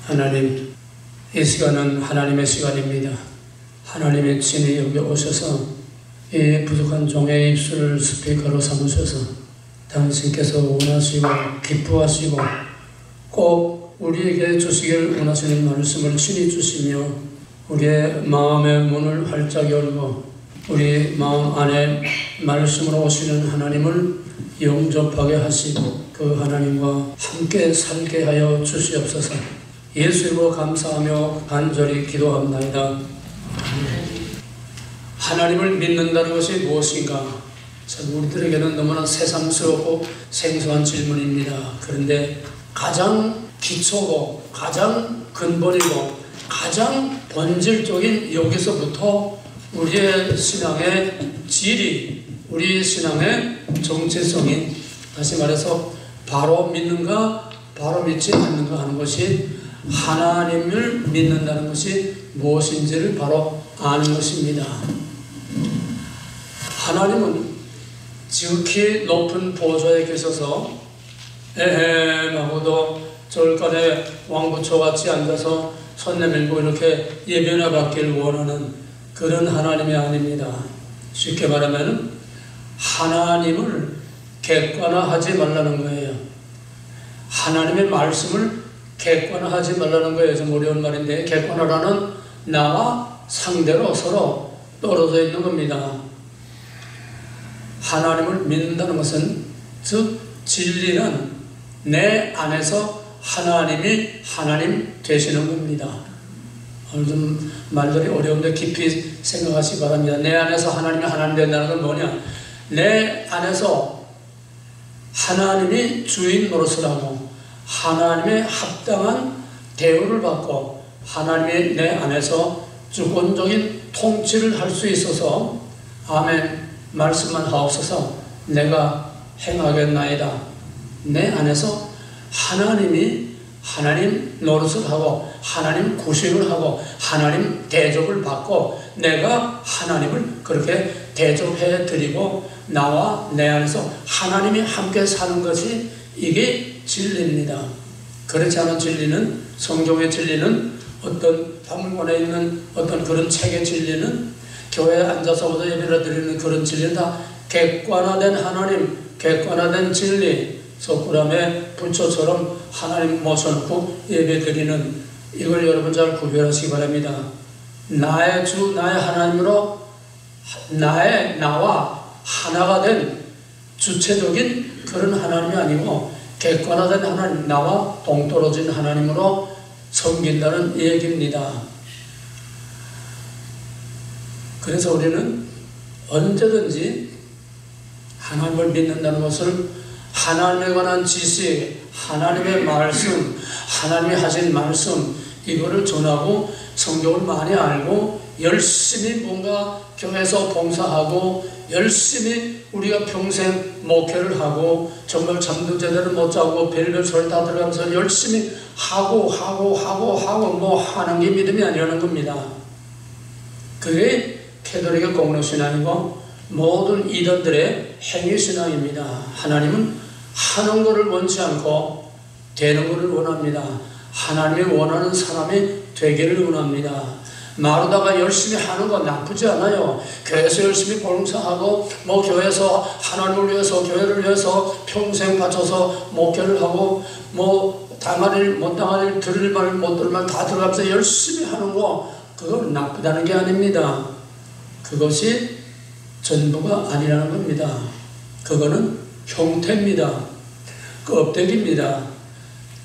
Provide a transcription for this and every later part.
하나님, 이 시간은 하나님의 시간입니다. 하나님의 친히 여기 오셔서 이 부족한 종의 입술을 스피커로 삼으셔서 당신께서 원하시고 기뻐하시고 꼭 우리에게 주시길 원하시는 말씀을 친히 주시며 우리의 마음의 문을 활짝 열고 우리 마음 안에 말씀으로 오시는 하나님을 영접하게 하시고 그 하나님과 함께 살게 하여 주시옵소서. 예수 이름으로 감사하며 간절히 기도합나이다. 하나님을 믿는다는 것이 무엇인가? 참 우리들에게는 너무나 새삼스럽고 생소한 질문입니다. 그런데 가장 기초고 가장 근본이고 가장 본질적인 여기서부터 우리의 신앙의 질이, 우리 신앙의 정체성이, 다시 말해서 바로 믿는가 바로 믿지 않는가 하는 것이 하나님을 믿는다는 것이 무엇인지를 바로 아는 것입니다. 하나님은 지극히 높은 보좌에 계셔서 에헴하고도 절간에 왕부초같이 앉아서 손 내밀고 이렇게 예배나 받기를 원하는 그런 하나님이 아닙니다. 쉽게 말하면 하나님을 객관화하지 말라는 거예요. 하나님의 말씀을 객관화하지 말라는 거예요. 좀 어려운 말인데, 객관화라는 나와 상대로 서로 떨어져 있는 겁니다. 하나님을 믿는다는 것은, 즉 진리는 내 안에서 하나님이 하나님 되시는 겁니다. 오늘 좀 말들이 어려운데 깊이 생각하시기 바랍니다. 내 안에서 하나님이 하나님 된다는 건 뭐냐? 내 안에서 하나님이 주인 노릇을 하고 하나님의 합당한 대우를 받고 하나님이 내 안에서 주권적인 통치를 할 수 있어서 아멘 말씀만 하옵소서 내가 행하겠나이다. 내 안에서 하나님이 하나님 노릇을 하고 하나님 구실을 하고 하나님 대접을 받고 내가 하나님을 그렇게 대접해 드리고 나와 내 안에서 하나님이 함께 사는 것이 이게 진리입니다. 그렇지 않은 진리는, 성경의 진리는, 어떤 박물관에 있는 어떤 그런 책의 진리는, 교회에 앉아서 예배를 드리는 그런 진리는 다 객관화된 하나님, 객관화된 진리, 석굴암의 부처처럼 하나님 모셔놓고 예배 드리는, 이걸 여러분 잘 구별하시기 바랍니다. 나의 주, 나의 하나님으로 나와 하나가 된 주체적인 그런 하나님이 아니고 객관화된 하나님, 나와 동떨어진 하나님으로 섬긴다는 얘기입니다. 그래서 우리는 언제든지 하나님을 믿는다는 것을 하나님에 관한 지식, 하나님의 말씀, 하나님이 하신 말씀, 이거를 전하고 성경을 많이 알고 열심히 뭔가 교회에서 봉사하고 열심히 우리가 평생 목회를 하고 정말 잠도 제대로 못 자고 별별 소리 다 들어가면서 열심히 하고 뭐 하는 게 믿음이 아니라는 겁니다. 그게 캐톨릭의 공로신앙이고 모든 이단들의 행위신앙입니다. 하나님은 하는 것을 원치 않고 되는 것을 원합니다. 하나님이 원하는 사람이 되기를 원합니다. 마루다가 열심히 하는 건 나쁘지 않아요. 교회에서 열심히 봉사하고 뭐 교회에서 하나님을 위해서 교회를 위해서 평생 바쳐서 목회를 하고 뭐 당할 일 못 당할 일 들을 말 못 들을 말 다 들어가면서 열심히 하는 거 그건 나쁘다는 게 아닙니다. 그것이 전부가 아니라는 겁니다. 그거는 형태입니다. 껍데기입니다.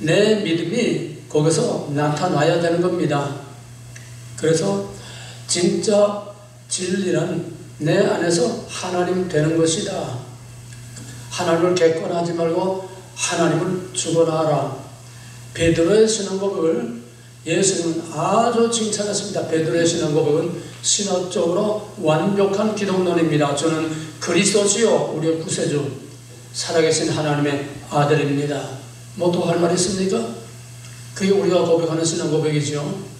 내 믿음이 거기서 나타나야 되는 겁니다. 그래서 진짜 진리는 내 안에서 하나님 되는 것이다. 하나님을 객관하지 말고 하나님을 주관하라. 베드로의 신앙고백을 예수님은 아주 칭찬했습니다. 베드로의 신앙고백은 신학적으로 완벽한 기독론입니다. 저는 그리스도시요 우리의 구세주 살아계신 하나님의 아들입니다. 뭐 또 할 말 있습니까? 그게 우리가 고백하는 신앙고백이죠.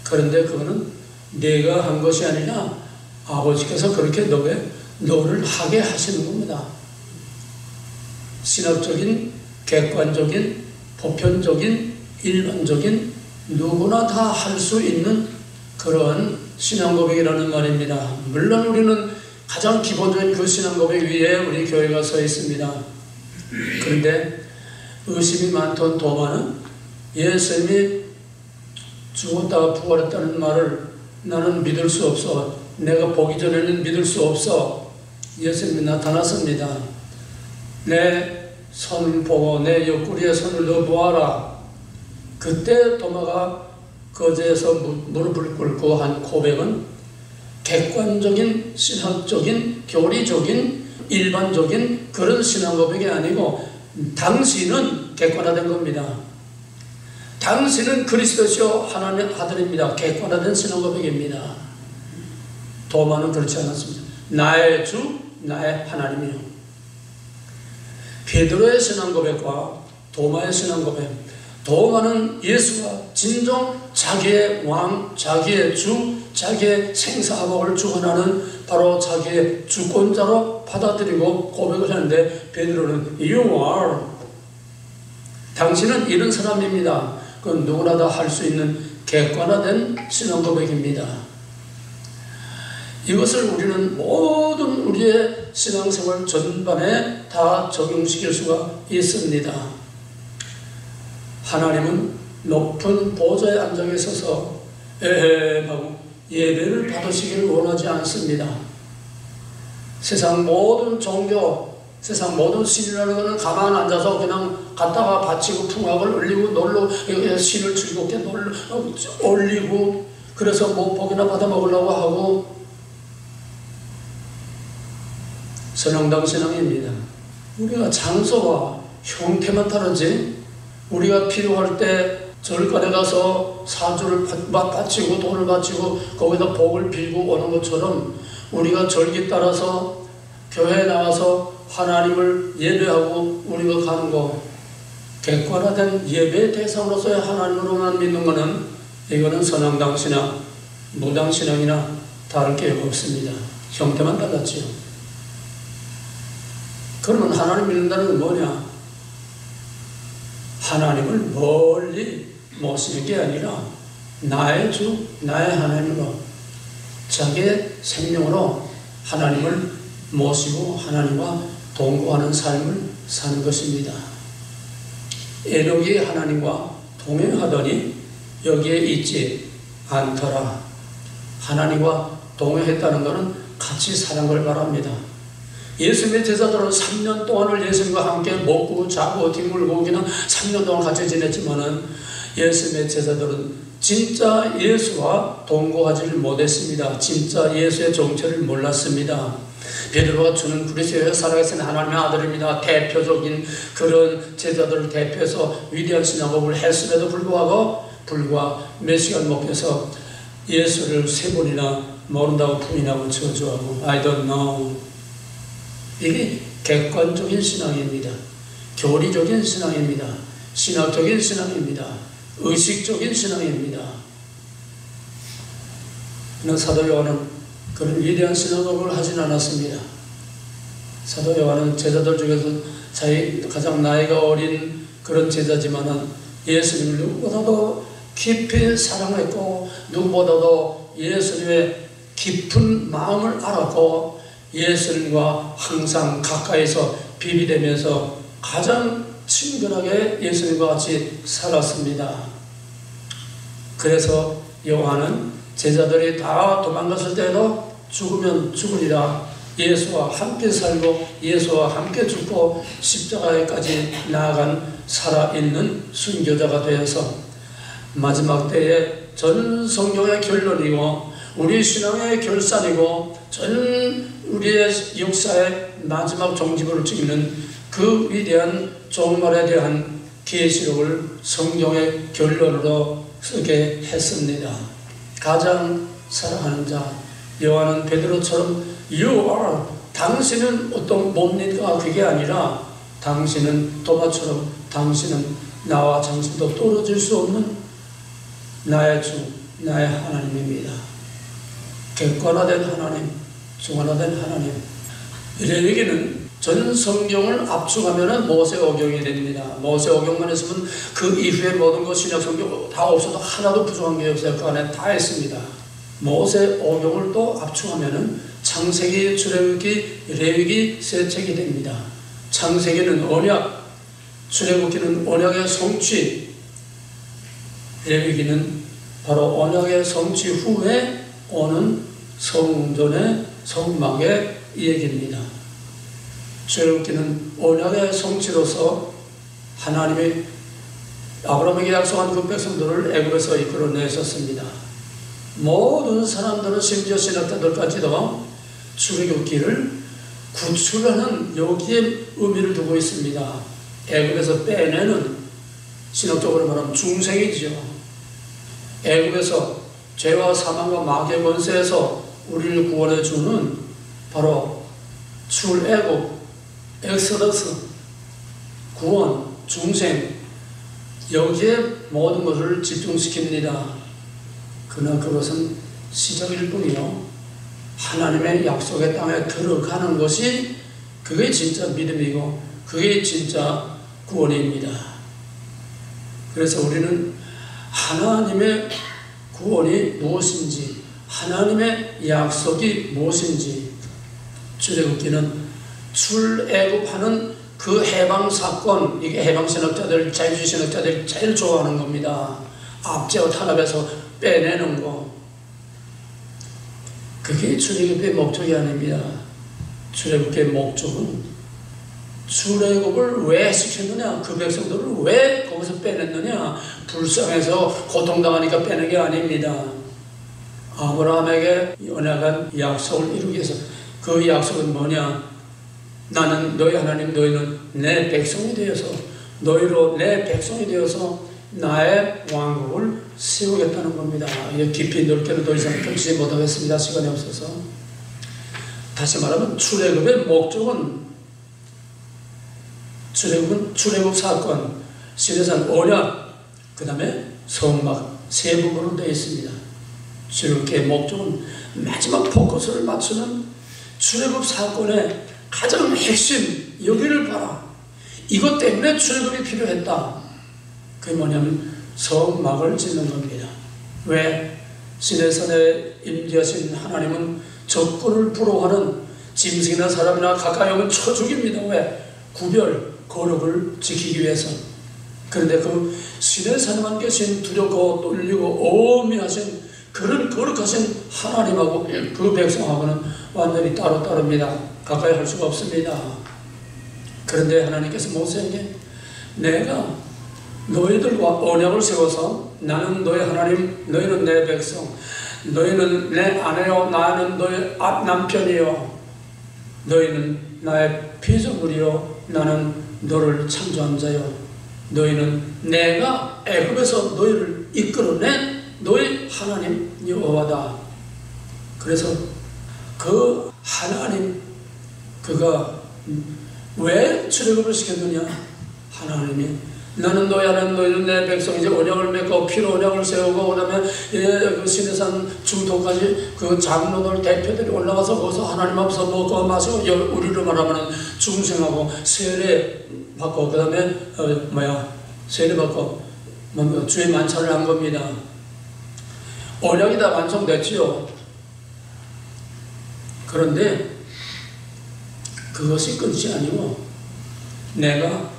그런데 그거는 내가 한 것이 아니라 아버지께서 그렇게 너를 하게 하시는 겁니다. 신학적인, 객관적인, 보편적인, 일반적인 누구나 다 할 수 있는 그런 신앙 고백이라는 말입니다. 물론 우리는 가장 기본적인 그 신앙 고백 위에 우리 교회가 서 있습니다. 그런데 의심이 많던 도마는 예수님이 죽었다가 부활했다는 말을 나는 믿을 수 없어. 내가 보기 전에는 믿을 수 없어. 예수님이 나타났습니다. 내 손을 보고 내 옆구리에 손을 넣어보아라. 그때 도마가 거제에서 무릎을 꿇고 한 고백은 객관적인 신학적인 교리적인 일반적인 그런 신앙 고백이 아니고 당신은 객관화된 겁니다. 당신은 그리스도시요 하나님의 아들입니다. 객관화된 신앙 고백입니다. 도마는 그렇지 않았습니다. 나의 주, 나의 하나님이요. 베드로의 신앙 고백과 도마의 신앙 고백. 도마는 예수가 진정 자기의 왕, 자기의 주, 자기의 생사화복을 주관하는 바로 자기의 주권자로 받아들이고 고백을 하는데 베드로는 You are. 당신은 이런 사람입니다. 그건 누구나 다 할 수 있는 객관화된 신앙 고백입니다. 이것을 우리는 모든 우리의 신앙생활 전반에 다 적용시킬 수가 있습니다. 하나님은 높은 보좌에 앉아 계셔서 에헤하고 예배를 받으시기를 원하지 않습니다. 세상 모든 종교, 세상 모든 신이라는 것은 가만 앉아서 그냥 갔다가 바치고 풍악을 올리고 놀러 신을 즐겁게 올리고 그래서 뭐 복이나 받아 먹으려고 하고 선영당 신앙입니다. 우리가 장소와 형태만 다르지 우리가 필요할 때 절간에 가서 사주를 바치고 돈을 바치고 거기다 복을 빌고 오는 것처럼 우리가 절기 따라서 교회에 나와서 하나님을 예배하고 우리가 가는 거 객관화된 예배의 대상으로서의 하나님으로만 믿는 것은 이거는 선왕당 신앙, 무당 신앙이나 다를 게 없습니다. 형태만 달랐지요. 그러면 하나님 믿는다는 건 뭐냐? 하나님을 멀리 모시는 게 아니라 나의 주, 나의 하나님으로 자기의 생명으로 하나님을 모시고 하나님과 동거하는 삶을 사는 것입니다. 에녹이 하나님과 동행하더니 여기에 있지 않더라. 하나님과 동행했다는 것은 같이 사는 걸 말합니다. 예수님의 제자들은 3년 동안을 예수님과 함께 먹고 자고 뒹굴고 그냥 3년 동안 같이 지냈지만은 예수님의 제자들은 진짜 예수와 동거하지를 못했습니다. 진짜 예수의 정체를 몰랐습니다. 베드로가 주는 그리스도의 살아계신 하나님의 아들입니다. 대표적인 그런 제자들을 대표해서 위대한 신앙업을 했음에도 불구하고 불과 몇 시간 먹혀서 예수를 3번이나 모른다고 부인하고 저주하고 I don't know. 이게 객관적인 신앙입니다. 교리적인 신앙입니다. 신학적인 신앙입니다. 의식적인 신앙입니다. 그러나 사도 요한은 그런 위대한 신앙업을 하진 않았습니다. 사도 요한은 제자들 중에서 자기 가장 나이가 어린 그런 제자지만은 예수님을 누구보다도 깊이 사랑했고 누구보다도 예수님의 깊은 마음을 알았고 예수님과 항상 가까이서 비비되면서 가장 친근하게 예수님과 같이 살았습니다. 그래서 요한은 제자들이 다 도망갔을 때도 죽으면 죽으리라 예수와 함께 살고 예수와 함께 죽고 십자가에까지 나아간 살아있는 순교자가 되어서 마지막 때에 전 성경의 결론이고 우리 신앙의 결산이고 전 우리의 역사의 마지막 종지부를 찍는 그 위대한 종말에 대한 계시록을 성경의 결론으로 쓰게 했습니다. 가장 사랑하는 자 요한은 베드로처럼 You are 당신은 어떤 뭡니까? 그게 아니라 당신은 도마처럼 당신은 나와 당신도 떨어질 수 없는 나의 주, 나의 하나님입니다. 객관화된 하나님, 중간화된 하나님. 우리에게는 전 성경을 압축하면 모세오경이 됩니다. 모세오경만 했으면 그 이후에 모든 것 신약 성경 다 없어도 하나도 부족한 게 없어요. 그 안에 다 있습니다. 모세오경을 또 압축하면 창세기, 출애굽기, 레위기 세 책이 됩니다. 창세기는 언약, 출애굽기는 언약의 성취, 레위기는 바로 언약의 성취 후에 오는 성전의 성막의 얘기입니다. 출애굽기는 언약의 성취로서 하나님이 아브라함에게 약속한 그 백성들을 애굽에서 이끌어내셨습니다. 모든 사람들은 심지어 신학자들까지도 출애굽기를 구출하는 여기에 의미를 두고 있습니다. 애굽에서 빼내는, 신학적으로 말하면 중생이지요. 애굽에서 죄와 사망과 마귀의 권세에서 우리를 구원해 주는 바로 출애굽, 엑소더스, 구원, 중생, 여기에 모든 것을 집중시킵니다. 그러나 그것은 시작일 뿐이요, 하나님의 약속의 땅에 들어가는 것이 그게 진짜 믿음이고 그게 진짜 구원입니다. 그래서 우리는 하나님의 구원이 무엇인지, 하나님의 약속이 무엇인지, 출애굽기는 출애굽하는 그 해방사건, 이게 해방신학자들, 자유주의신학자들이 제일 좋아하는 겁니다. 압제와 탄압에서 빼내는 거, 그게 출애굽의 목적이 아닙니다. 출애굽의 목적은 출애굽을 왜 시켰느냐, 그 백성들을 왜 거기서 빼냈느냐, 불쌍해서 고통당하니까 빼는 게 아닙니다. 아브라함에게 연약한 약속을 이루기 위해서. 그 약속은 뭐냐? 나는 너희 하나님, 너희는 내 백성이 되어서, 너희로 내 백성이 되어서 나의 왕국을 세우겠다는 겁니다. 이게 깊이 넓게는 더 이상 펼치지 못하겠습니다. 시간이 없어서. 다시 말하면 출애굽의 목적은, 출애굽은 출애굽 사건, 시내산 언약, 그 다음에 성막 세 부분으로 되어 있습니다. 출애굽의 목적은 마지막 포커스를 맞추는 출애굽 사건의 가장 핵심, 여기를 봐라. 이것 때문에 출애굽이 필요했다. 그게 뭐냐면 성막을 짓는 겁니다. 왜? 시내산에 임재하신 하나님은 적군을 부러워하는 짐승이나 사람이나 가까이 오면 쳐 죽입니다. 왜? 구별, 거룩을 지키기 위해서. 그런데 그 시내산에만 계신 두렵고 떨리고 오미하신 그런 거룩하신 하나님하고 그 백성하고는 완전히 따로따로입니다. 가까이 할 수가 없습니다. 그런데 하나님께서 모세에게 내가 너희들과 언약을 세워서 나는 너희 하나님, 너희는 내 백성, 너희는 내 아내요, 나는 너희 남편이요, 너희는 나의 피조물이요, 나는 너를 창조한 자요, 너희는 내가 애굽에서 너희를 이끌어낸 너희 하나님 여호와다. 그래서 그 하나님, 그가 왜 출애굽을 시켰느냐? 하나님이 나는 너희 하나님, 너희는 내 백성, 이제 언약을 맺고 피로 언약을 세우고, 그 다음에 그 시내산 중도까지 그 장로들 대표들이 올라가서 거기서 하나님 앞에서 먹고 마시고, 우리로 말하면 중생하고 세례 받고, 그 다음에 세례 받고 주의 만찬을 한 겁니다. 언약이 다 완성됐지요. 그런데 그것이 끝이 아니고, 내가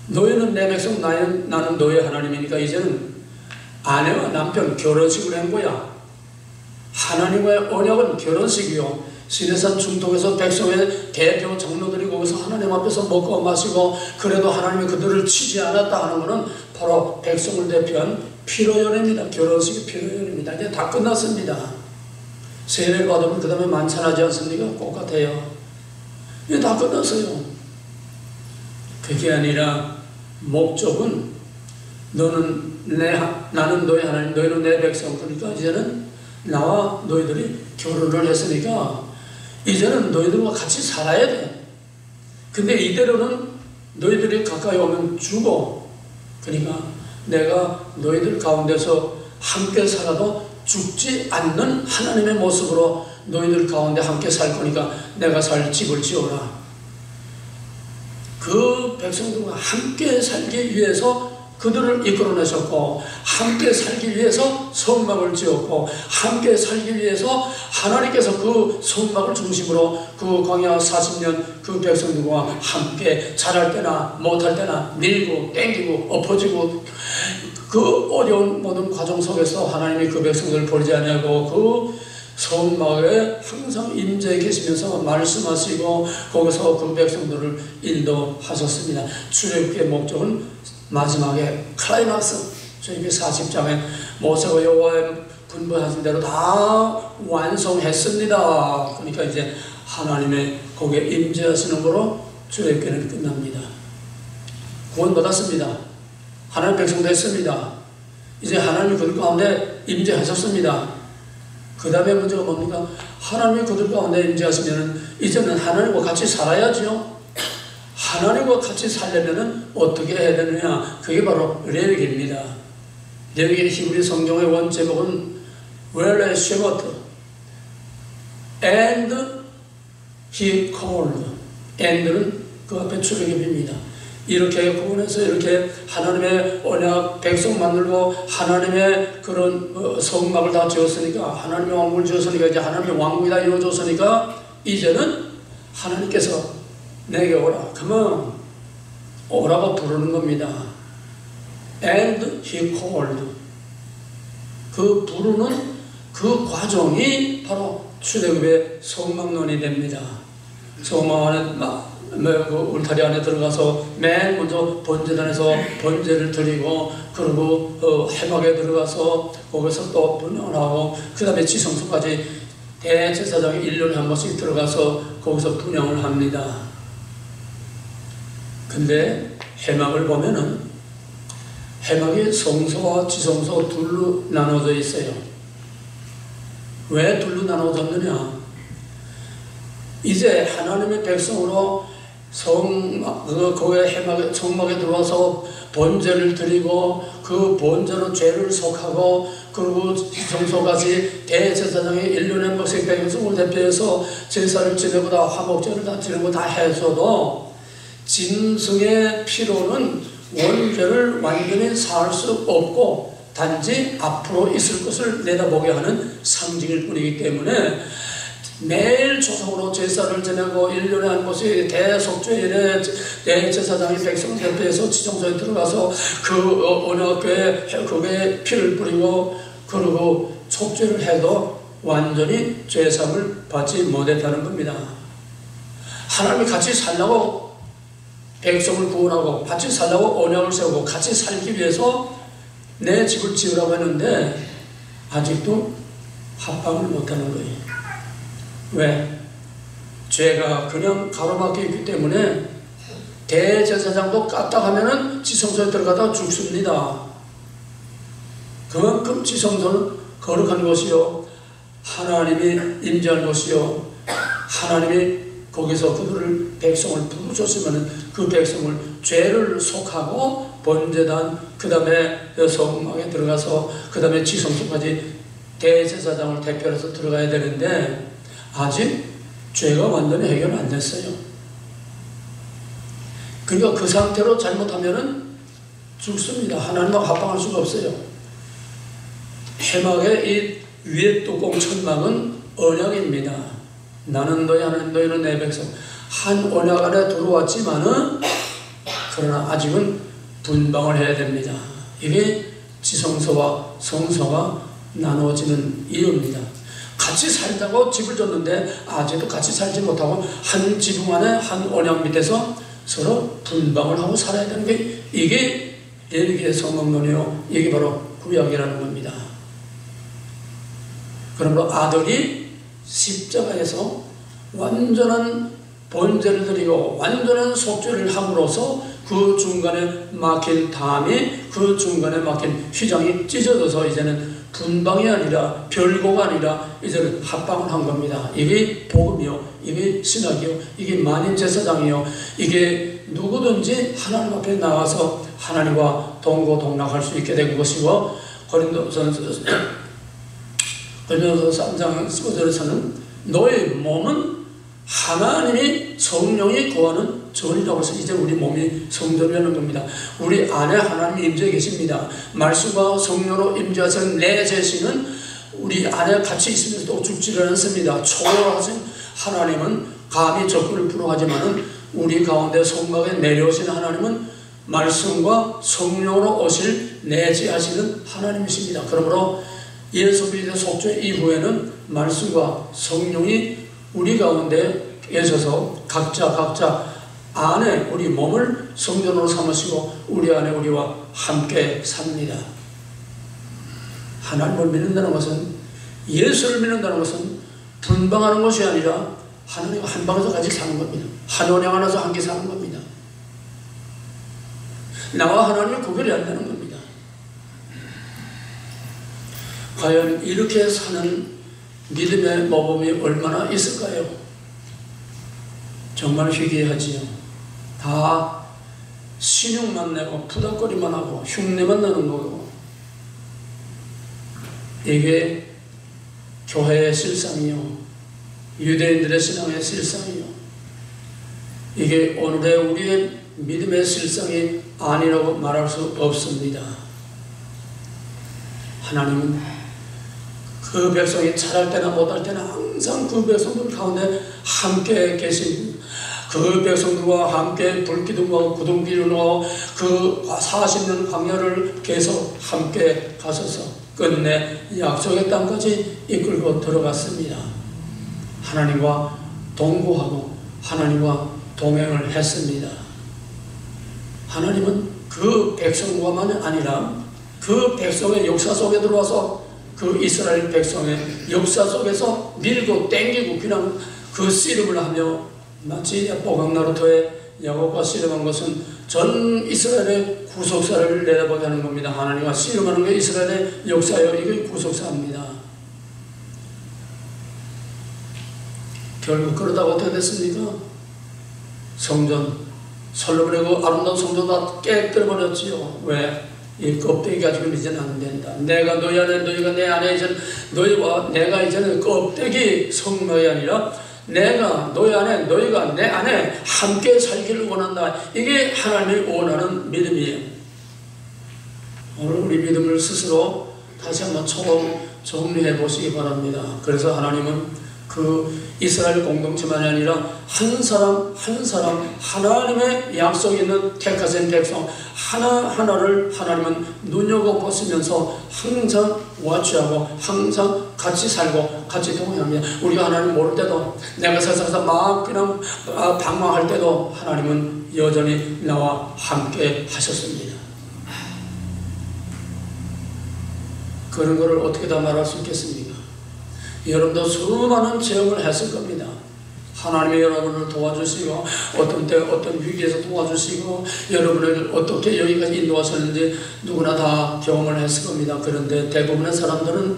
너희는 내 백성, 나는 너의 하나님이니까 이제는 아내와 남편 결혼식을 한 거야. 하나님과의 언약은 결혼식이요. 시내산 중동에서 백성의 대표 장로들이 거기서 하나님 앞에서 먹고 마시고, 그래도 하나님이 그들을 치지 않았다 하는 것은 바로 백성을 대표한 피로연회입니다. 결혼식이 피로연회입니다. 이제 다 끝났습니다. 세례를 받으면 그 다음에 만찬하지 않습니까? 똑같아요. 이제 다 끝났어요. 그게 아니라 목적은 나는 너희 하나님, 너희는 내 백성. 그러니까 이제는 나와 너희들이 결혼을 했으니까 이제는 너희들과 같이 살아야 돼. 근데 이대로는 너희들이 가까이 오면 죽어. 그러니까 내가 너희들 가운데서 함께 살아도 죽지 않는 하나님의 모습으로 너희들 가운데 함께 살 거니까 내가 살 집을 지어라. 그 백성들과 함께 살기 위해서 그들을 이끌어내셨고, 함께 살기 위해서 성막을 지었고, 함께 살기 위해서 하나님께서 그 성막을 중심으로 그 광야 40년 그 백성들과 함께 잘할 때나 못할 때나 밀고 땡기고 엎어지고 그 어려운 모든 과정 속에서 하나님이 그 백성들을 버리지 않냐고 그 성막에 항상 임재해 계시면서 말씀하시고 거기서 그 백성들을 인도하셨습니다. 출애굽의 목적은 마지막에 클라이막스, 저희가 40장에 모세가 여호와의 분부하신 대로 다 완성했습니다. 그러니까 이제 하나님의 거기에 임재하시는 거로 출애굽기는 끝납니다. 구원받았습니다. 하나님 백성 됐습니다. 이제 하나님이 그들 가운데 임재하셨습니다. 그 다음에 문제가 뭡니까? 하나님이 그들 가운데 임재하시면 이제는 하나님과 같이 살아야죠. 하나님과 같이 살려면 어떻게 해야 되느냐? 그게 바로 레위기입니다. 레위기 히브리 성경의 원제목은 Well Shepherd and He called. and는 그 앞에 출애굽입니다. 이렇게 구원해서 이렇게 하나님의 언약 백성 만들고 하나님의 그런 성막을 다 지었으니까, 하나님의 왕국을 지었으니까, 이제 하나님의 왕국이 다 이루어졌으니까 이제는 하나님께서 내게 오라, 그러면 오라고 부르는 겁니다. And He called. 그 부르는 그 과정이 바로 출애굽의 성막론이 됩니다. 성막 안에 그 울타리 안에 들어가서 맨 먼저 번제단에서 번제를 드리고, 그리고 회막에 들어가서 거기서 또 분양을 하고, 그 다음에 지성소까지 대제사장이 1년에 한 번씩 들어가서 거기서 분양을 합니다. 근데 회막을 보면은 회막이 성소와 지성소 둘로 나눠져 있어요. 왜 둘로 나눠졌느냐? 이제 하나님의 백성으로 거기에 성막에 들어와서 번제를 드리고 그 번제로 죄를 속하고, 그리고 지성소까지 대제사장이 1년에 한 번씩 백성을 대표해서 제사를 지내고 다 화목제를 다 지내고 다 해서도 짐승의 피로는 원죄를 완전히 살 수 없고 단지 앞으로 있을 것을 내다보게 하는 상징일 뿐이기 때문에 매일 조성으로 제사를 지내고 1년에 한 번씩 대속죄일에 대제사장이 백성 대표해서 지성소에 들어가서 그 언약궤에 그게 피를 뿌리고 그리고 속죄를 해도 완전히 죄사함을 받지 못했다는 겁니다. 하나님이 같이 살라고 백성을 구원하고 같이 살라고 언약을 세우고 같이 살기 위해서 내 집을 지으라고 했는데 아직도 합방을 못하는 거예요. 왜? 죄가 그냥 가로막혀 있기 때문에 대제사장도 까딱하면은 지성소에 들어가다 죽습니다. 그만큼 지성소는 거룩한 곳이요, 하나님이 임재할 곳이요, 하나님이 거기서 그들을 백성을 부르셨으면 그 백성을 죄를 속하고 번제단, 그 다음에 성막에 들어가서 그 다음에 지성소까지 대제사장을 대표해서 들어가야 되는데 아직 죄가 완전히 해결 안 됐어요. 그러니까 그 상태로 잘못하면은 죽습니다. 하나님과 합방할 수가 없어요. 회막의 이 위에 뚜껑 천막은 언약입니다. 나는 너희 하나님, 너희는 내 백성. 한 언약 안에 들어왔지만은 그러나 아직은 분방을 해야 됩니다. 이게 지성소와 성소가 나누어지는 이유입니다. 같이 살자고 집을 줬는데 아직도 같이 살지 못하고 한 지붕 안에 한 언약 밑에서 서로 분방을 하고 살아야 되는 게 이게 레위기의 성막론이요, 이게 바로 구약이라는 겁니다. 그러므로 아들이 십자가에서 완전한 번제를 드리고 완전한 속죄를 함으로써 그 중간에 막힌 담이, 그 중간에 막힌 휘장이 찢어져서 이제는 분방이 아니라 별거가 아니라 이제는 합방을 한 겁니다. 이게 복음이요, 이게 신학이요, 이게 만인제사장이요, 이게 누구든지 하나님 앞에 나와서 하나님과 동고동락할 수 있게 된 것이고, 고린도서 3장 15절에서는 너의 몸은 하나님이 성령이 거하는 전이라고 해서 이제 우리 몸이 성전이라는 겁니다. 우리 안에 하나님이 임재 계십니다. 말씀과 성령으로 임재하셔서 내재시는 우리 안에 같이 있으면서도 죽지를 않습니다. 초월하신 하나님은 감히 접근을 불허하지만은 우리 가운데 성막에 내려오신 하나님은 말씀과 성령으로 오실 내재하시는 하나님이십니다. 그러므로 예수 그리스도의 속죄 이후에는 말씀과 성령이 우리 가운데 계셔서 각자 안에 우리 몸을 성전으로 삼으시고 우리 안에 우리와 함께 삽니다. 하나님을 믿는다는 것은, 예수를 믿는다는 것은 분방하는 것이 아니라 하나님과 한 방에서 같이 사는 겁니다. 한 원양 안에서 함께 사는 겁니다. 나와 하나님을 구별이 안 되는 겁니다. 과연 이렇게 사는 믿음의 모범이 얼마나 있을까요? 정말 희귀하지요. 다 신용만 내고 부닥거리만 하고 흉내만 내는 거고, 이게 교회의 실상이요, 유대인들의 신앙의 실상이요, 이게 오늘의 우리의 믿음의 실상이 아니라고 말할 수 없습니다. 하나님은 그 백성이 잘할 때나 못할 때나 항상 그 백성들 가운데 함께 계신, 그 백성들과 함께 불기둥과 구둥기둥과 그 40년 광야를 계속 함께 가셔서 끝내 약속의 땅까지 이끌고 들어갔습니다. 하나님과 동거하고 하나님과 동행을 했습니다. 하나님은 그 백성과만 아니라 그 백성의 역사 속에 들어와서 그 이스라엘 백성의 역사 속에서 밀고 땡기고 그냥 그 씨름을 하며, 마치 보강나루토의 야곱과 씨름한 것은 전 이스라엘의 구속사를 내다보게 하는 겁니다. 하나님과 씨름하는 게 이스라엘의 역사예요. 이게 구속사입니다. 결국 그러다가 어떻게 됐습니까? 성전, 솔로몬의 그 아름다운 성전 다 깨뜨려버렸지요. 왜? 이 껍데기 가지고 이제는 안 된다. 내가 너희 안에, 너희가 내 안에, 이제는 너희와 내가 이제는 껍데기 성막이 아니라 내가 너희 안에, 너희가 내 안에 함께 살기를 원한다. 이게 하나님이 원하는 믿음이에요. 오늘 우리 믿음을 스스로 다시 한번 정리해 보시기 바랍니다. 그래서 하나님은 그 이스라엘 공동체만이 아니라 한 사람 한 사람 하나님의 약속이 있는 택하신 백성 하나하나를 하나님은 눈여겨보시면서 항상 와치하고 항상 같이 살고 같이 동행합니다. 우리가 하나님 모를 때도, 내가 세상에서 막 그냥 방황할 때도 하나님은 여전히 나와 함께 하셨습니다. 그런 것을 어떻게 다 말할 수 있겠습니까? 여러분도 수많은 체험을 했을 겁니다. 하나님이 여러분을 도와주시고, 어떤 때 어떤 위기에서 도와주시고, 여러분을 어떻게 여기까지 인도하셨는지 누구나 다 경험을 했을 겁니다. 그런데 대부분의 사람들은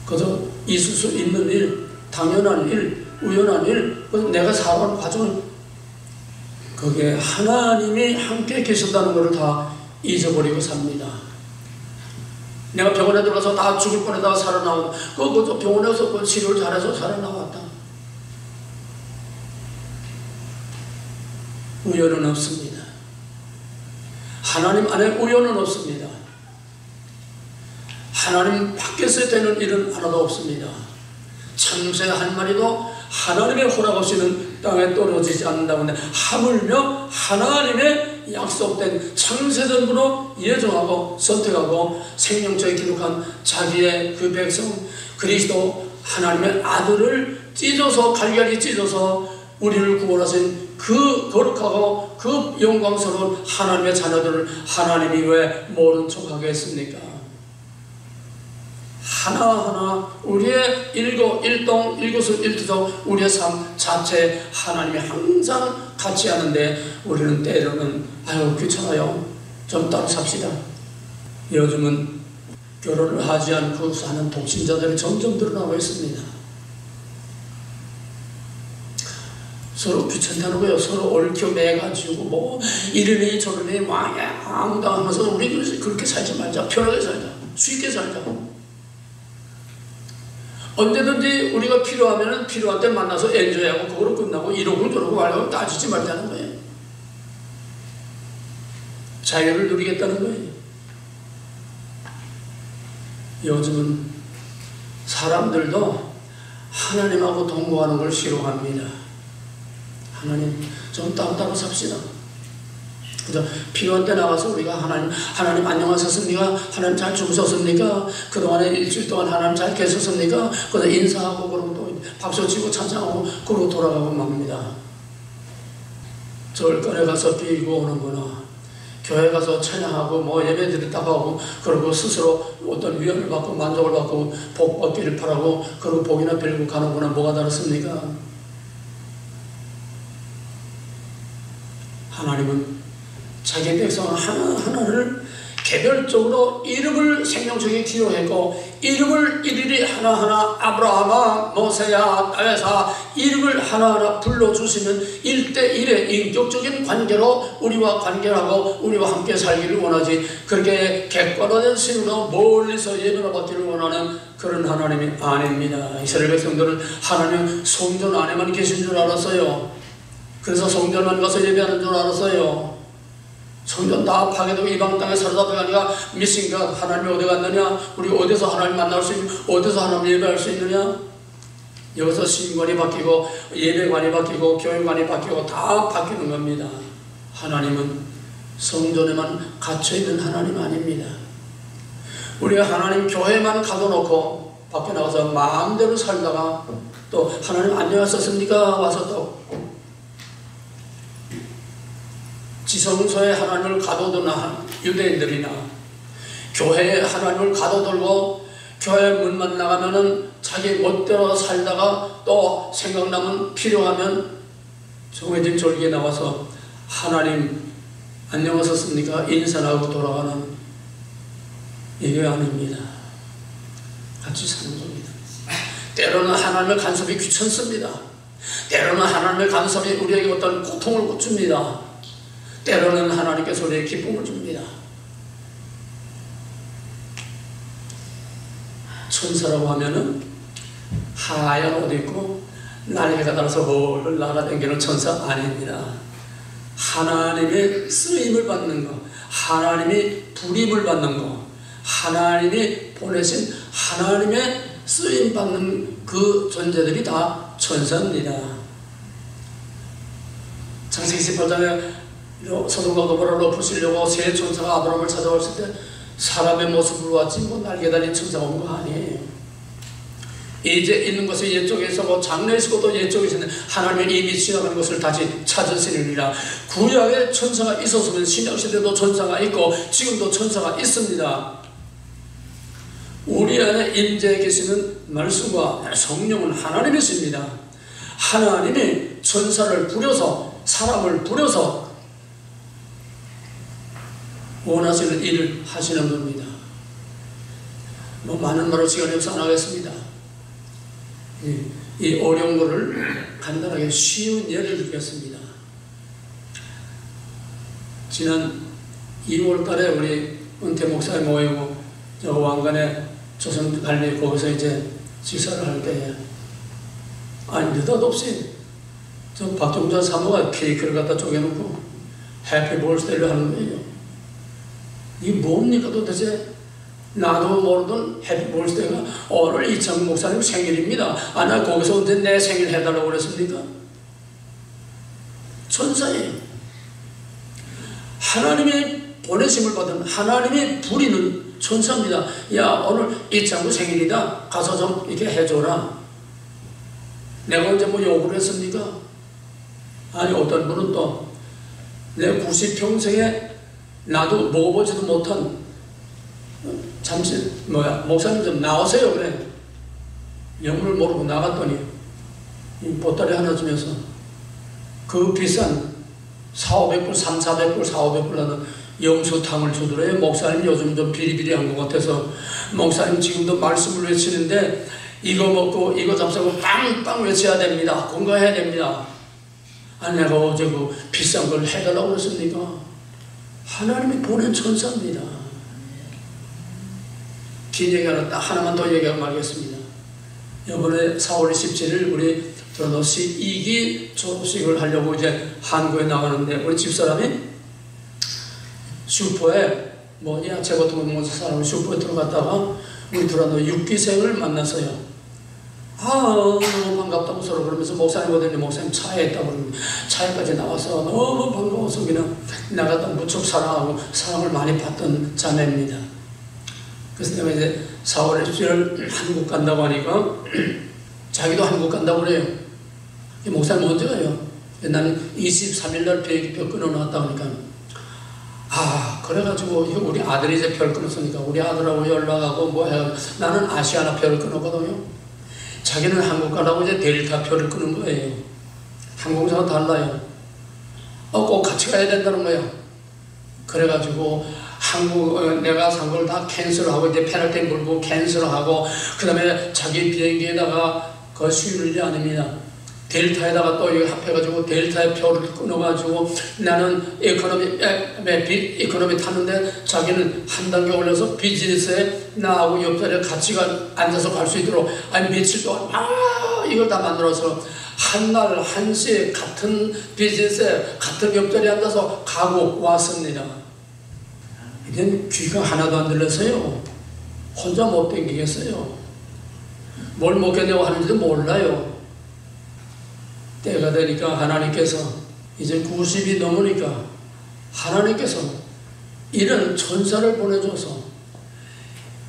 그저 있을 수 있는 일, 당연한 일, 우연한 일, 내가 살아온 과정을, 그게 하나님이 함께 계신다는 것을 다 잊어버리고 삽니다. 내가 병원에 들어가서 다 죽을 뻔하다가 살아나오고, 그것도 병원에서 치료를 잘해서 살아나왔다. 우연은 없습니다. 하나님 안에 우연은 없습니다. 하나님 밖에서 되는 일은 하나도 없습니다. 참새 한 마리도 하나님의 허락 없이는 땅에 떨어지지 않는다고 하는데, 하물며 하나님의 약속된 창세전부로 예정하고 선택하고 생명책에 기록한 자기의 그 백성 그리스도 하나님의 아들을 찢어서, 갈갈이 찢어서 우리를 구원하신 그 거룩하고 그 영광스러운 하나님의 자녀들을 하나님이 왜 모른 척하게 했습니까? 하나하나 우리의 일거수일투족 우리의 삶 자체에 하나님이 항상 같이 하는데, 우리는 때로는 아유 귀찮아요, 좀 따로 삽시다. 요즘은 결혼을 하지 않고 사는 독신자들이 점점 늘어나고 있습니다. 서로 귀찮다는 거예요. 서로 얽혀매가지고 뭐 이러니 저러니 왕당하면서 우리 그렇게 살지 말자. 편하게 살자. 쉽게 살자. 언제든지 우리가 필요하면 필요한 때 만나서 엔조이하고 그거로 끝나고 이러고 저러고 하려고 따지지 말자는 거예요. 자유를 누리겠다는 거예요. 요즘은 사람들도 하나님하고 동거하는 걸 싫어합니다. 하나님 좀 따로따로 삽시다. 그래서 필요한 때 나가서 우리가 하나님 안녕하셨습니까? 하나님 잘 주무셨습니까? 그동안에 일주일 동안 하나님 잘 계셨습니까? 그래서 인사하고 그러고 또 박수치고 찬양하고 그러고 돌아가고 맙니다. 절간에 가서 빌고 오는구나. 교회 가서 찬양하고 뭐 예배 드렸다고 하고 그러고 스스로 어떤 위안을 받고 만족을 받고 복 받기를 바라고 그러고 복이나 빌고 가는구나. 뭐가 다르습니까? 하나님은 자기 백성 하나하나를 개별적으로 이름을 생명책에 기록했고 이름을 일일이 하나하나 아브라함아 모세야 다윗아 이름을 하나하나 불러주시는 1:1의 인격적인 관계로 우리와 관계를 하고 우리와 함께 살기를 원하지 그렇게 객관화된 신으로 멀리서 예배를 받기를 원하는 그런 하나님이 아닙니다. 이스라엘 백성들은 하나님 성전 안에만 계신 줄 알았어요. 그래서 성전만 가서 예배하는 줄 알았어요. 성전 다 파괴되고 이방 땅에 사로잡혀가니까 미신가 하나님이 어디 갔느냐? 우리 어디서 하나님 만날 수 있는 어디서 하나님 예배할 수 있느냐? 여기서 신관이 바뀌고 예배관이 바뀌고 교회관이 바뀌고 다 바뀌는 겁니다. 하나님은 성전에만 갇혀있는 하나님 아닙니다. 우리가 하나님 교회만 가둬놓고 밖에 나가서 마음대로 살다가 또 하나님 안녕하셨습니까? 와서 또 지성소에 하나님을 가둬두는 유대인들이나 교회에 하나님을 가둬들고 교회 문만 나가면은 자기 멋대로 살다가 또 생각나면 필요하면 정해진 절기에 나와서 하나님 안녕하셨습니까? 인사하고 돌아가는 이게 아닙니다. 같이 사는 겁니다. 때로는 하나님의 간섭이 귀찮습니다. 때로는 하나님의 간섭이 우리에게 어떤 고통을 줍니다. 때로는 하나님께서 우리에게 기쁨을 줍니다. 천사라고 하면은 하얀 옷 입고 날개가 달아서 홀 날아다니는 천사 아닙니다. 하나님의 쓰임을 받는 것, 하나님이 불임을 받는 것, 하나님이 보내신 하나님의 쓰임 받는 그 존재들이 다 천사입니다. 창세기 18장에 소돔과 고모라를 엎으시려고 새 천사가 아브라함을 찾아왔을 때 사람의 모습으로 왔지 뭐 날개 달린 천사가 온 거 아니에요. 이제 있는 것은 옛쪽에 있었고 장래에 있었고 또 옛쪽에 있었는데 하나님은 이미 지나간 것을 다시 찾으시느니라. 구약에 천사가 있었으면 신약시대도 천사가 있고 지금도 천사가 있습니다. 우리 안에 임재해 계시는 말씀과 성령은 하나님이십니다. 하나님이 천사를 부려서 사람을 부려서 원하시는 일을 하시는 겁니다. 뭐 많은 말을 시간이 없어 안 하겠습니다. 이 어려운 거를 간단하게 쉬운 예를 들겠습니다. 지난 2월 달에 우리 은퇴 목사님 모이고 저 왕관에 조선 갈비 거기서 이제 지사를 할 때 아니 느닷없이 저 박종자 사모가 케이크를 갖다 쪼개놓고 해피 볼스데이를 하는 거예요. 이게 뭡니까 도대체? 나도 모르던 해피 볼스데이가 오늘 이창국 목사님 생일입니다. 아, 나 거기서 언제 내 생일 해달라고 그랬습니까? 천사예요. 하나님의 보내심을 받은 하나님의 부리는 천사입니다. 야, 오늘 이창국 생일이다. 가서 좀 이렇게 해줘라. 내가 언제 뭐 요구를 했습니까? 아니, 어떤 분은 또 내 90평생에 나도 먹어보지도 못한 잠시 목사님 좀 나오세요 그래. 영문을 모르고 나갔더니 이 보따리 하나 주면서 그 비싼 4,500불, 3,400불, 4,500불 하는 영수탕을 주더래요. 목사님 요즘 좀 비리비리한 것 같아서 목사님 지금도 말씀을 외치는데 이거 먹고 이거 잡수고 빵빵 외쳐야 됩니다. 건강해야 됩니다. 아니 내가 어제 그 비싼 걸 해달라고 그랬습니까? 하나님이 보낸 천사입니다. 긴 얘기 하나만 더 얘기하고 말겠습니다. 이번에 4월 27일 우리 드러노시 2기 졸업식을 하려고 이제 한국에 나가는데, 우리 집사람이 슈퍼에 뭐 야채 같은 거 먹는 사람을 슈퍼에 들어갔다가 우리 드러노 6기생을 만났어요. 너무 반갑다고 서로 그러면서 목사님 오더니 목사님 차에 있다고 그러면 차에까지 나와서 너무 반가워서 그냥 나가다 무척 사랑하고 사랑을 많이 받던 자매입니다. 그래서 내가 이제 4월 17일 한국 간다고 하니까 자기도 한국 간다고 그래요. 목사님 언제 가요? 나는 23일날 비행기표 끊어놨다 그러니까 그래가지고 우리 아들이 이제 별 끊었으니까 우리 아들하고 연락하고 뭐 해가지고 나는 아시아나 표를 끊었거든요. 자기는 한국 가라고 이제 델타 표를 끊은 거예요. 항공사가 달라요. 꼭 같이 가야 된다는 거야. 그래가지고 내가 산 걸 다 캔슬하고 이제 페널티 물고 캔슬하고 그 다음에 자기 비행기에다가 그 수유를 안 합니다. 델타에다가 또 이거 합해가지고 델타의 표를 끊어가지고 나는 이코노미 탔는데 자기는 한 단계 올려서 비즈니스에 나하고 옆자리에 같이 앉아서 갈 수 있도록 며칠 동안 이걸 다 만들어서 한날 한시에 같은 비즈니스에 같은 옆자리에 앉아서 가고 왔습니다. 이젠 귀가 하나도 안 들려서요. 혼자 못 댕기겠어요. 뭘 먹겠냐고 하는지도 몰라요. 때가 되니까 하나님께서 이제 90이 넘으니까 하나님께서 이런 천사를 보내줘서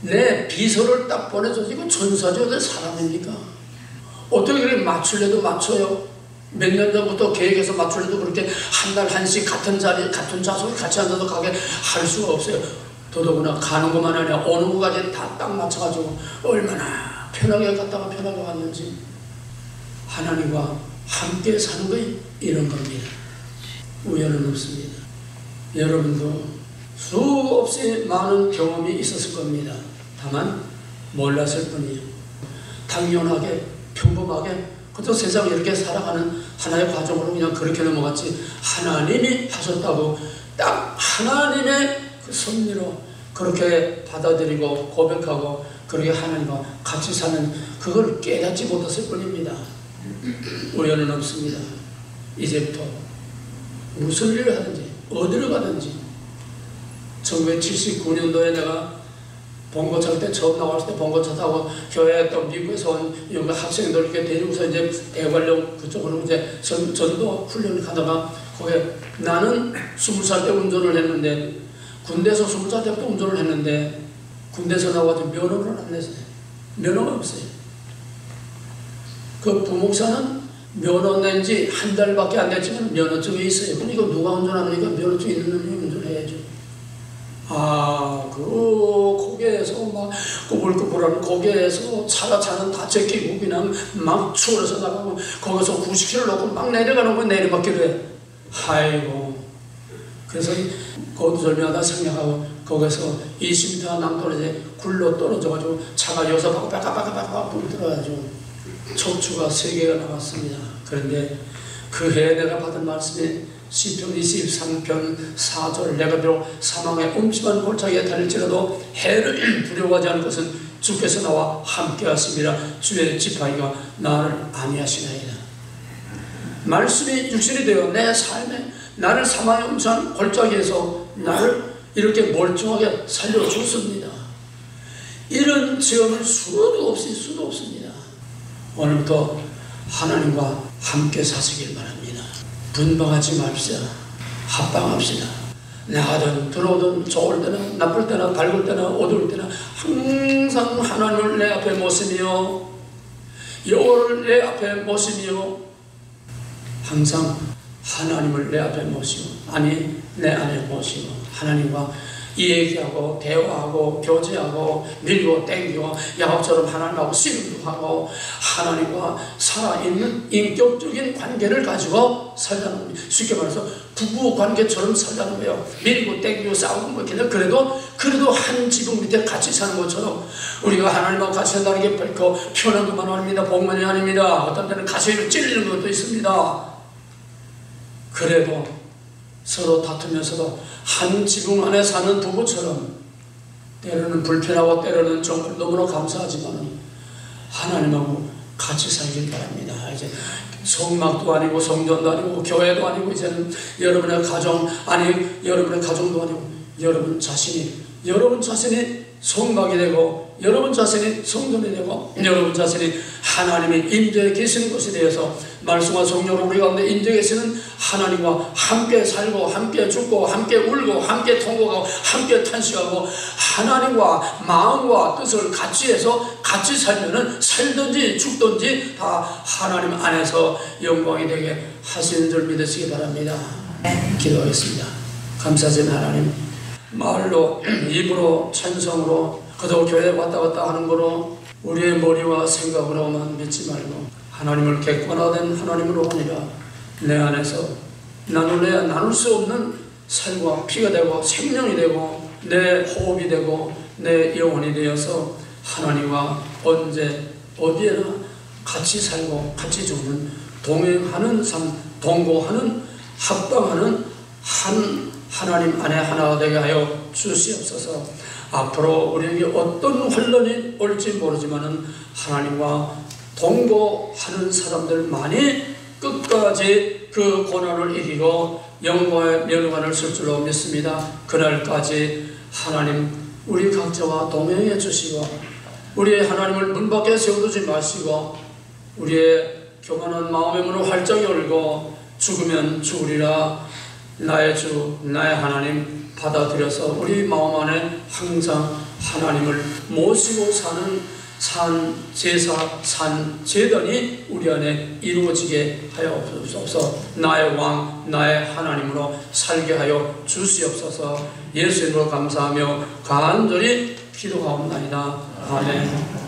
내 비서를 딱 보내줘서 이거 천사죠? 내 사람입니까? 어떻게 그렇게 맞추려도 맞춰요? 몇 년 전부터 계획해서 맞추려도 그렇게 한날 한씩 같은 자리 같은 좌석에 같이 앉아서 가게 할 수가 없어요. 더더구나 가는 것만 아니라 오는 것까지 다 딱 맞춰가지고 얼마나 편하게 갔다가 편하게 왔는지. 하나님과 함께 사는 게 이런 겁니다. 우연은 없습니다. 여러분도 수없이 많은 경험이 있었을 겁니다. 다만 몰랐을 뿐이에요. 당연하게 평범하게 그저 세상 이렇게 살아가는 하나의 과정으로 그냥 그렇게 넘어갔지, 하나님이 하셨다고 딱 하나님의 그 섭리로 그렇게 받아들이고 고백하고 그렇게 하나님과 같이 사는 그걸 깨닫지 못했을 뿐입니다. 우연은 없습니다. 이제부터 무슨 일을 하든지 어디를 가든지 1979년도에 내가 봉고차 때 처음 나왔을 때 봉고차 타고 교회에 또 미국에서 온 학생들 이렇게 데리고서 이제 대관령 그쪽으로 이제 전도 훈련을 하다가 거기에 나는 20살 때 운전을 했는데 군대에서 20살 때부터 운전을 했는데 군대에서 나와서 면허를 안 냈어요. 면허가 없어요. 그 부목사는 면허 낸 지 한 달밖에 안 됐지만 면허증이 있어요. 그러니까 누가 운전하니까 면허증 있는 놈이 운전해야죠. 거기에서 막 꾸불꾸불하는 거기에서 차는 다 제끼고 그냥 막 추월해서 나가고 거기서 90km 놓고 막 내려가는 거 내리막길을 해. 아이고. 그래서 거두절미하다 생략하고 거기서 20m 남떨어져 굴러 떨어져가지고 차가 여기서 빠까빠까빠까 불들어가지고 척추가 3개가 나왔습니다. 그런데 그 해에 내가 받은 말씀이 시편 23편 4절 내가 비록 사망의 음침한 골짜기에 달릴지라도 해를 두려워하지 않을 것은 주께서 나와 함께 하심이라 주의 지팡이가 나를 안위하시나이다. 말씀이 육신이 되어 내 삶에 나를 사망의 음침한 골짜기에서 나를 이렇게 멀쩡하게 살려주었습니다. 이런 체험을 수도 없습니다. 오늘부터 하나님과 함께 사시길 바랍니다. 분방하지 맙시다. 합방합시다. 나가든 들어오든 좋을 때나 나쁠 때나 밝을 때나 어두울 때나 항상 하나님을 내 앞에 모시며 여호와를 내 앞에 모시며 항상 하나님을 내 앞에 모시고 아니 내 안에 모시고 하나님과 얘기하고 대화하고 교제하고 밀고 땡기고 야곱처럼 하나님하고 씨름도 하고 하나님과 살아있는 인격적인 관계를 가지고 살자는 겁니다. 쉽게 말해서 부부 관계처럼 살자는 거예요. 밀고 땡기고 싸우고 뭐 그래도 한 지붕 밑에 같이 사는 것처럼 우리가 하나님하고 같이 산다는 게 결코 편한 것만 아닙니다. 복만이 아닙니다. 어떤 때는 가슴이 찔리는 것도 있습니다. 그래도 서로 다투면서도 한 지붕 안에 사는 부부처럼 때로는 불편하고 때로는 정말 너무나 감사하지만 하나님하고 같이 살길 바랍니다. 이제 성막도 아니고 성전도 아니고 교회도 아니고 이제는 여러분의 가정 여러분의 가정도 아니고 여러분 자신이 성막이 되고 여러분 자신이 성전이 되고 여러분 자신이 하나님의 임재에 계시는 것에 대해서 말씀과 성령으로 우리 가운데 임재에 계시는 하나님과 함께 살고 함께 죽고 함께 울고 함께 통곡하고 함께 탄식하고 하나님과 마음과 뜻을 같이 해서 같이 살면은 살든지 죽든지 다 하나님 안에서 영광이 되게 하시는 줄 믿으시기 바랍니다. 기도하겠습니다. 감사하신 하나님, 말로 입으로 찬성으로 그저 교회에 왔다 갔다 하는 거로 우리의 머리와 생각으로만 믿지 말고 하나님을 객관화된 하나님으로 하니라 내 안에서 나눌래야 나눌 수 없는 살과 피가 되고 생명이 되고 내 호흡이 되고 내 영혼이 되어서 하나님과 언제 어디에나 같이 살고 같이 죽는 동행하는 삶, 동거하는 합당하는 한 하나님 안에 하나가 되게 하여 주시옵소서. 앞으로 우리에게 어떤 환란이 올지 모르지만은 하나님과 동거하는 사람들만이 끝까지 그 고난을 이기고 영광의 면류관을 쓸 줄로 믿습니다. 그날까지 하나님 우리 각자와 동행해 주시고 우리의 하나님을 문 밖에 세워두지 마시고 우리의 교만한 마음의 문을 활짝 열고 죽으면 죽으리라 나의 주 나의 하나님 받아들여서 우리 마음 안에 항상 하나님을 모시고 사는 산 제사 산 제단이 우리 안에 이루어지게 하여 주옵소서. 나의 왕 나의 하나님으로 살게 하여 주시옵소서. 예수 이름으로 감사하며 간절히 기도하옵나이다. 아멘.